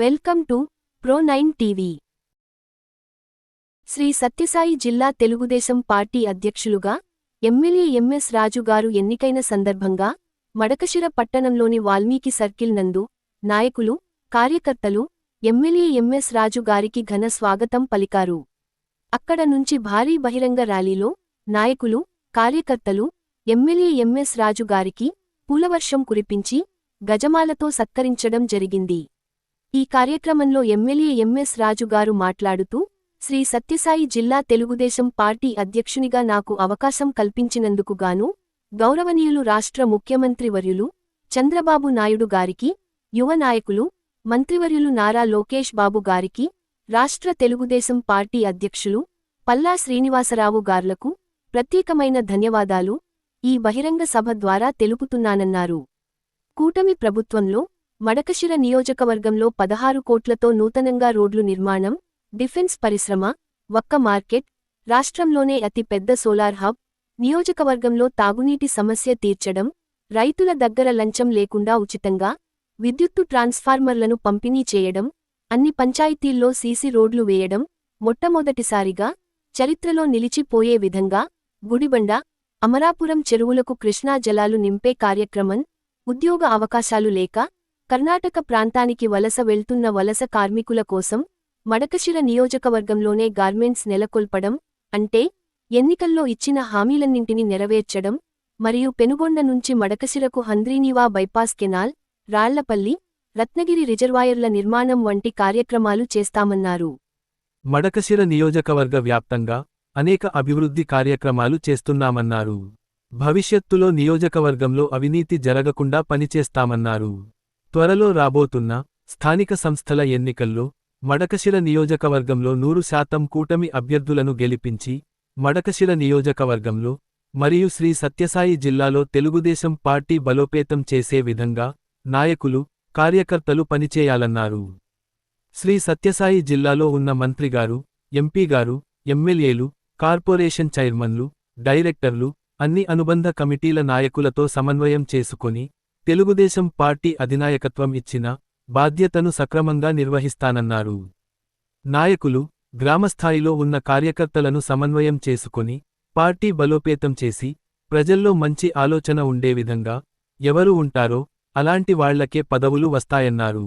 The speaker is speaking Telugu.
Welcome to Pro9 TV. Sri Sathya Sai జిల్లా తెలుగుదేశం పార్టీ అధ్యక్షులుగా ఎమ్మెల్యే ఎంఎస్ రాజు గారు ఎన్నికైన సందర్భంగా మడకశిర పట్టణంలోని వాల్మీకి సర్కిల్ నందు నాయకులు, కార్యకర్తలు ఎమ్మెల్యే ఎంఎస్ రాజు గారికి ఘన స్వాగతం పలికారు. అక్కడ నుంచి భారీ బహిరంగ ర్యాలీలో నాయకులు, కార్యకర్తలు ఎమ్మెల్యే ఎంఎస్ రాజు గారికి పూలవర్షం కురిపించి గజమాలతో సత్కరించడం జరిగింది. ఈ కార్యక్రమంలో ఎమ్మెల్యే ఎంఎస్ రాజు గారు మాట్లాడుతూ, శ్రీ సత్యసాయి జిల్లా తెలుగుదేశం పార్టీ అధ్యక్షునిగా నాకు అవకాశం కల్పించినందుకు గాను గౌరవనీయులు రాష్ట్ర ముఖ్యమంత్రి వర్యులు చంద్రబాబు నాయుడు గారికి, యువ నాయకులు, మంత్రివర్యులు నారా లోకేష్ బాబు గారికి, రాష్ట్ర తెలుగుదేశం పార్టీ అధ్యక్షులు పల్లా శ్రీనివాసరావు గార్లకు ప్రత్యేకమైన ధన్యవాదాలు ఈ బహిరంగ సభ ద్వారా తెలుపుతున్నానన్నారు. కూటమి ప్రభుత్వంలో మడకశిర నియోజకవర్గంలో 16 కోట్లతో నూతనంగా రోడ్లు నిర్మాణం, డిఫెన్స్ పరిశ్రమ, ఒక్క మార్కెట్, రాష్ట్రంలోనే అతి పెద్ద సోలార్ హబ్, నియోజకవర్గంలో తాగునీటి సమస్య తీర్చడం, రైతుల దగ్గర లంచం లేకుండా ఉచితంగా విద్యుత్తు ట్రాన్స్ఫార్మర్లను పంపిణీ చేయడం, అన్ని పంచాయతీల్లో సీసీ రోడ్లు వేయడం, మొట్టమొదటిసారిగా చరిత్రలో నిలిచిపోయే విధంగా గుడిబండ, అమరాపురం చెరువులకు కృష్ణా జలాలు నింపే కార్యక్రమం, ఉద్యోగ అవకాశాలు లేక కర్ణాటక ప్రాంతానికి వలస వెళ్తున్న వలస కార్మికుల కోసం మడకశిర నియోజకవర్గంలోనే గార్మెంట్స్ నెలకొల్పడం, అంటే ఎన్నికల్లో ఇచ్చిన హామీలన్నింటినీ నెరవేర్చడం, మరియు పెనుగొండ నుంచి మడకశిరకు హంద్రీనీవా బైపాస్ కెనాల్, రాళ్లపల్లి, రత్నగిరి రిజర్వాయర్ల నిర్మాణం వంటి కార్యక్రమాలు చేస్తామన్నారు. మడకశిర నియోజకవర్గ వ్యాప్తంగా అనేక అభివృద్ధి కార్యక్రమాలు చేస్తున్నామన్నారు. భవిష్యత్తులో నియోజకవర్గంలో అవినీతి జరగకుండా పనిచేస్తామన్నారు. త్వరలో రాబోతున్న స్థానిక సంస్థల ఎన్నికల్లో మడకశిర నియోజకవర్గంలో 100% కూటమి అభ్యర్థులను గెలిపించి మడకశిర నియోజకవర్గంలో మరియు శ్రీ సత్యసాయి జిల్లాలో తెలుగుదేశం పార్టీ బలోపేతం చేసే విధంగా నాయకులు, కార్యకర్తలు పనిచేయాలన్నారు. శ్రీ సత్యసాయి జిల్లాలో ఉన్న మంత్రిగారు, ఎంపీగారు, ఎమ్మెల్యేలు, కార్పొరేషన్ చైర్మన్లు, డైరెక్టర్లు, అన్ని అనుబంధ కమిటీల నాయకులతో సమన్వయం చేసుకొని తెలుగుదేశం పార్టీ అధినాయకత్వం ఇచ్చిన బాధ్యతను సక్రమంగా నిర్వహిస్తానన్నారు. నాయకులు, గ్రామస్థాయిలో ఉన్న కార్యకర్తలను సమన్వయం చేసుకొని పార్టీ బలోపేతం చేసి ప్రజల్లో మంచి ఆలోచన ఉండే విధంగా ఎవరు ఉంటారో అలాంటి వాళ్లకే పదవులు వస్తాయన్నారు.